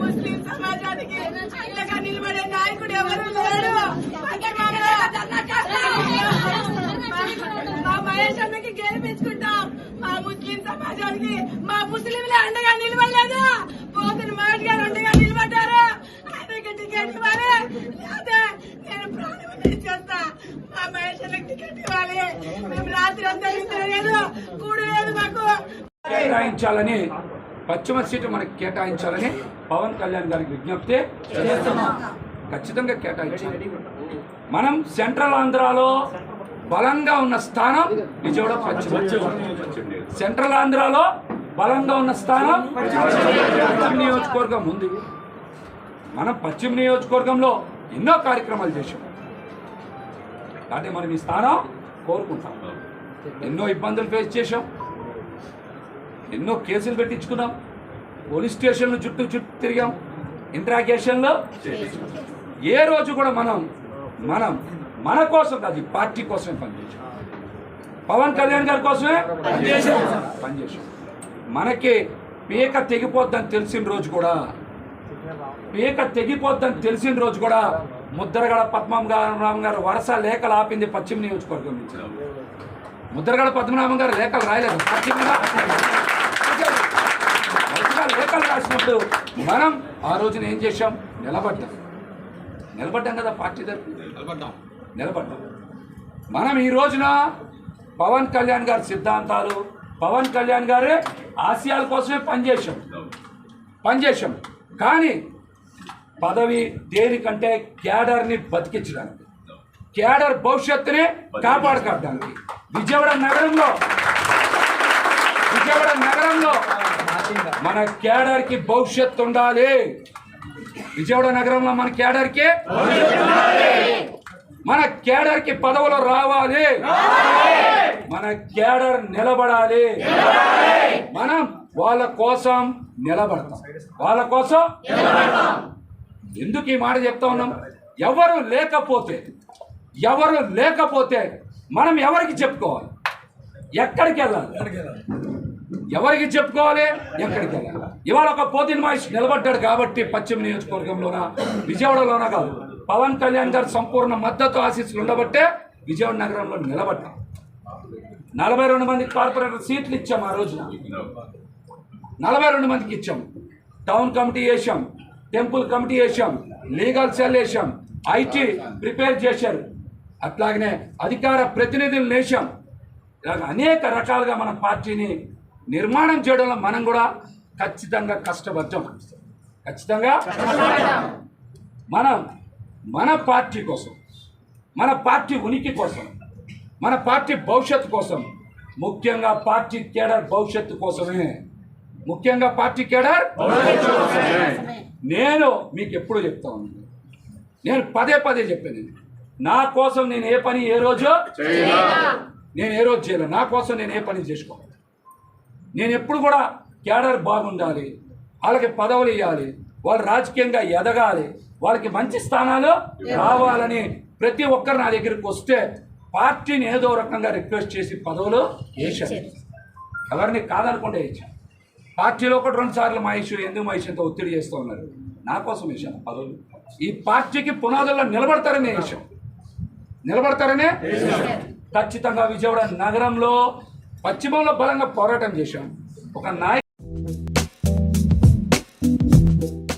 ముస్లిం సమాజానికి అండగా నిలబడే నాయకుడు ఎవరు లేడు. మా మహేష్ అన్నకి గెలిపించుకుంటాం. మా ముస్లిం సమాజానికి మా ముస్లింలే అండగా నిలబడలేదు. పోతున్న మహేష్ గారు అండగా నిలబడ్డారు. ఆయనకి టికెట్ ఇవ్వాలి, అదే నేను ప్రాణం చేస్తా. మా మహేష్ అన్నకి టికెట్ ఇవ్వాలి. మేము రాత్రి అంతా లేదు, కూడు లేదు. మాకు కేటాయించాలని, పశ్చిమ సీటు మనకి కేటాయించాలని పవన్ కళ్యాణ్ గారికి విజ్ఞప్తి ఖచ్చితంగా కేటాయించాలి. మనం సెంట్రల్ ఆంధ్రాలో బలంగా ఉన్న స్థానం విజయవాడ పశ్చిమ. సెంట్రల్ ఆంధ్రాలో బలంగా ఉన్న స్థానం పశ్చిమ నియోజకవర్గం ఉంది. మనం పశ్చిమ నియోజకవర్గంలో ఎన్నో కార్యక్రమాలు చేసాం కాబట్టి మనం ఈ స్థానం కోరుకుంటాం. ఎన్నో ఇబ్బందులు ఫేస్ చేసాం, ఎన్నో కేసులు పెట్టించుకున్నాం, పోలీస్ స్టేషన్లు చుట్టూ తిరిగాం, ఇంట్రాగేషన్లో. ఏ రోజు కూడా మనం మన కోసం కాదు, పార్టీ కోసమే పనిచేసాం. పవన్ కళ్యాణ్ గారి కోసమే పనిచేసాం. మనకి పీక తెగిపోద్దని తెలిసిన రోజు కూడా ముద్రగడ పద్మనాభం గారు వరుస లేఖలు ఆపింది పశ్చిమ నియోజకవర్గం నుంచి. ముద్రగడ పద్మనాభం గారు లేఖలు రాయలేదు, పార్టీ మీద లేఖలు రాసినప్పుడు మనం ఆ రోజున ఏం చేశాం? నిలబడ్డాం కదా, పార్టీ తరఫున నిలబడ్డాం. మనం ఈ రోజున పవన్ కళ్యాణ్ గారి సిద్ధాంతాలు, పవన్ కళ్యాణ్ గారి ఆశయాల కోసమే పనిచేశాం. కానీ పదవి దేనికంటే క్యాడర్ని బతికించడానికి, క్యాడర్ భవిష్యత్తుని కాపాడుకోవడానికి. విజయవాడ నగరంలో మన క్యాడర్కి భవిష్యత్తు ఉండాలి. విజయవాడ నగరంలో మన క్యాడర్కి పదవులు రావాలి. మన క్యాడర్ నిలబడాలి. మనం వాళ్ళ కోసం నిలబడతాం. ఎందుకు ఈ మాట చెప్తా ఉన్నాం? ఎవరు లేకపోతే మనం ఎవరికి చెప్పుకోవాలి? ఎక్కడికి వెళ్ళాలి? ఎవరికి చెప్పుకోవాలి? ఎక్కడికి వెళ్ళాలి? ఇవాళ ఒక పోతిన మహేష్ నిలబడ్డాడు కాబట్టి పశ్చిమ నియోజకవర్గంలోన, విజయవాడలోన కాదు, పవన్ కళ్యాణ్ గారు సంపూర్ణ మద్దతు ఆశీస్సులు ఉండబట్టే విజయవాడ నగరంలో నిలబడ్డాం. 42 మందికి కార్పొరేటర్ సీట్లు ఇచ్చాం. ఆ రోజున 42 మందికి ఇచ్చాం. టౌన్ కమిటీ వేసాం, టెంపుల్ కమిటీ వేసాం, లీగల్ సెల్ వేసాం, ఐటీ ప్రిపేర్ చేశారు, అట్లాగనే అధికార ప్రతినిధులు వేసాం. ఇలాగ అనేక రకాలుగా మన పార్టీని నిర్మాణం చేయడంలో మనం కూడా ఖచ్చితంగా కష్టపడ్డాం. మన పార్టీ కోసం, మన పార్టీ ఉనికి కోసం, మన పార్టీ భవిష్యత్తు కోసం, ముఖ్యంగా పార్టీ కేడర్ భవిష్యత్తు కోసమే. నేను మీకు ఎప్పుడు చెప్తా ఉన్నాను, నేను పదే చెప్పాను, నా కోసం నేను ఏ పని ఏ రోజు చేయలేదు. నా కోసం నేను ఏ పని చేసుకోవాలి. నేను ఎప్పుడు కూడా క్యాడర్ బాగుండాలి, వాళ్ళకి పదవులు ఇవ్వాలి, వాళ్ళు రాజకీయంగా ఎదగాలి, వాళ్ళకి మంచి స్థానాలు రావాలని ప్రతి ఒక్కరు నా దగ్గరికి వస్తే పార్టీని ఏదో రకంగా రిక్వెస్ట్ చేసి పదవులు వేశాను. ఎవరిని కాదనకుండా వేసాను. పార్టీలో 1-2 సార్లు మహేష్ ఎంతో ఒత్తిడి చేస్తూ ఉన్నారు. నా కోసం వేశాను పదవులు. ఈ పార్టీకి పునాదుల్లో నిలబడతారనే ఖచ్చితంగా విజయవాడ నగరంలో పశ్చిమంలో బలంగా పోరాటం చేశాం. ఒక నాయకుడు